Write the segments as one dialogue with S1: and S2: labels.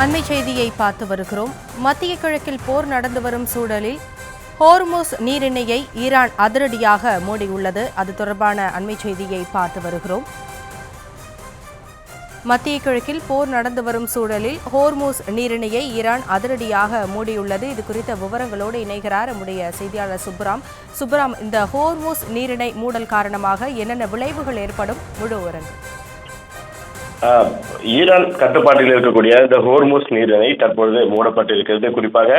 S1: அண்மை செய்தியை பார்த்து வருகிறோம். மத்திய கிழக்கில் போர் நடந்து வரும் சூழலில் ஹோர்முஸ் நீரிணையை ஈரான் அதிரடியாக மூடியுள்ளது. அது தொடர்பான அண்மை செய்தியை பார்த்து வருகிறோம். மத்திய கிழக்கில் போர் நடந்து வரும் சூழலில் ஹோர்முஸ் நீரிணையை ஈரான் அதிரடியாக மூடியுள்ளது. இது குறித்த விவரங்களோடு இணைகிறார் நம்முடைய செய்தியாளர் சுப்ராம். இந்த ஹோர்முஸ் நீரிணை மூடல் காரணமாக என்னென்ன விளைவுகள் ஏற்படும், முழு விவரங்கள்.
S2: ஈரான் கட்டுப்பாட்டில் இருக்கக்கூடிய இந்த ஹோர்முஸ் நீரிணை தற்பொழுது மூடப்பட்டிருக்கிறது. குறிப்பாக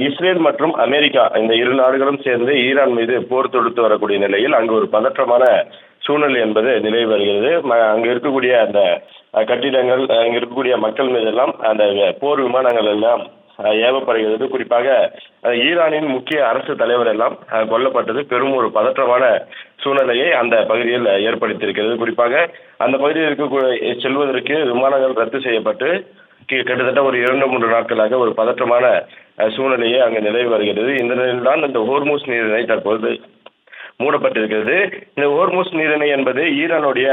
S2: இஸ்ரேல் மற்றும் அமெரிக்கா இந்த இரு நாடுகளும் சேர்ந்து ஈரான் மீது போர் தொடுத்து வரக்கூடிய நிலையில் அங்கு ஒரு பதற்றமான சூழ்நிலை என்பது நிலவி வருகிறது. அங்கு இருக்கக்கூடிய அந்த கட்டிடங்கள், அங்கு இருக்கக்கூடிய மக்கள் மீதெல்லாம் அந்த போர் விமானங்கள் எல்லாம் ஏவப்படுகிறது. குறிப்பாக ஈரானின் முக்கிய அரசு தலைவர் எல்லாம் கொல்லப்பட்டது பெரும் ஒரு பதற்றமான சூழ்நிலையை அந்த பகுதியில் ஏற்படுத்தியிருக்கிறது. குறிப்பாக அந்த பகுதியில் இருக்க செல்வதற்கு விமானங்கள் ரத்து செய்யப்பட்டு கிட்டத்தட்ட ஒரு 2-3 நாட்களாக ஒரு பதற்றமான சூழ்நிலையை அங்கு நிலவி வருகிறது. இந்த நிலையில்தான் இந்த ஹோர்முஸ் நீரிணை தற்போது மூடப்பட்டிருக்கிறது. இந்த ஹோர்முஸ் நீரிணை என்பது ஈரானுடைய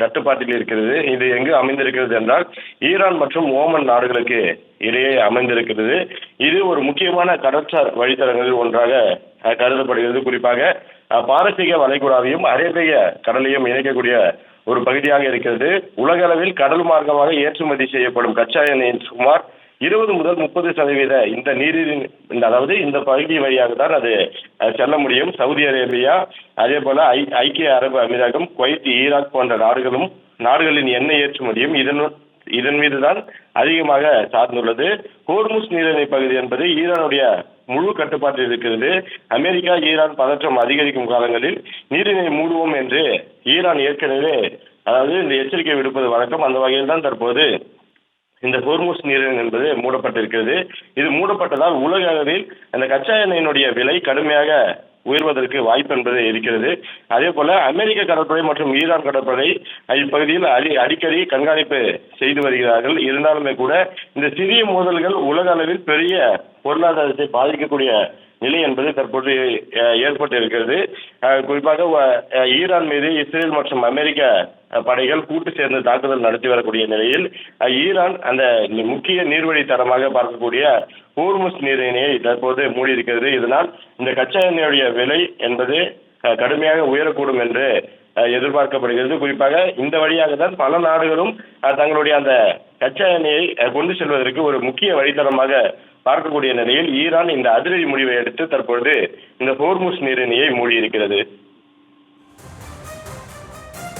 S2: கட்டுப்பாட்டில் இருக்கிறது. இது எங்கு அமைந்திருக்கிறது என்றால் ஈரான் மற்றும் ஓமன் நாடுகளுக்கு இடையே அமைந்திருக்கிறது. இது ஒரு முக்கியமான கடற்சார் வழித்தடங்களில் ஒன்றாக கருதப்படுகிறது. குறிப்பாக பாரசீக வளைகுடாவையும் அரேபிய கடலையும் இணைக்கக்கூடிய ஒரு பகுதியாக இருக்கிறது. உலக அளவில் கடல் மார்க்கமாக ஏற்றுமதி செய்யப்படும் கச்சா எண்ணெயின் சுமார் 20 முதல் 30% இந்த நீரின் அதாவது இந்த பகுதி வழியாக தான் அது செல்ல முடியும். சவுதி அரேபியா, அதே போல ஐக்கிய அரபு அமீரகம், குவைத், ஈராக் போன்ற நாடுகளின் எண்ணெய் ஏற்றுமதியும் இதன் மீதுதான் அதிகமாக சார்ந்துள்ளது. ஹோர்முஸ் நீரிணை பகுதி என்பது ஈரானுடைய முழு கட்டுப்பாட்டில் இருக்கிறது. அமெரிக்கா ஈரான் பதற்றம் அதிகரிக்கும் காலங்களில் நீரிணை மூடுவோம் என்று ஈரான் ஏற்கனவே இந்த எச்சரிக்கை விடுப்பது வழக்கம். அந்த வகையில் தான் தற்போது இந்த ஹோர்முஸ் நீரிணை என்பது மூடப்பட்டிருக்கிறது. இது மூடப்பட்டதால் உலக அளவில் அந்த கச்சா எண்ணெயினுடைய விலை கடுமையாக உயர்வதற்கு வாய்ப்பு என்பது இருக்கிறது. அதே போல அமெரிக்க கடற்படை மற்றும் ஈரான் கடற்படை இப்பகுதியில் அடிக்கடி கண்காணிப்பு செய்து வருகிறார்கள். இருந்தாலுமே கூட இந்த சிறிய மோதல்கள் உலக அளவில் பெரிய பொருளாதாரத்தை பாதிக்கக்கூடிய நிலை என்பது தற்போது ஏற்பட்டு இருக்கிறது. குறிப்பாக ஈரான் மீது இஸ்ரேல் மற்றும் அமெரிக்க படைகள் கூட்டு சேர்ந்து தாக்குதல் நடத்தி வரக்கூடிய நிலையில் ஈரான் அந்த முக்கிய நீர்வழி தடமாக பார்க்கக்கூடிய ஹோர்முஸ் நீரிணையை தற்போது மூடியிருக்கிறது. இதனால் இந்த கச்சா எண்ணெயுடைய விலை என்பது கடுமையாக உயரக்கூடும் என்று எதிர்பார்க்கப்படுகிறது. குறிப்பாக இந்த வழியாக தான் பல நாடுகளும் தங்களுடைய அந்த கச்சா எண்ணெயை கொண்டு செல்வதற்கு ஒரு முக்கிய வழித்தடமாக பார்க்கக்கூடிய நிலையில் ஈரான் இந்த அதிரடி முடிவை எடுத்து தற்பொழுது இந்த ஹோர்முஸ் நீரிணையை மூடியிருக்கிறது.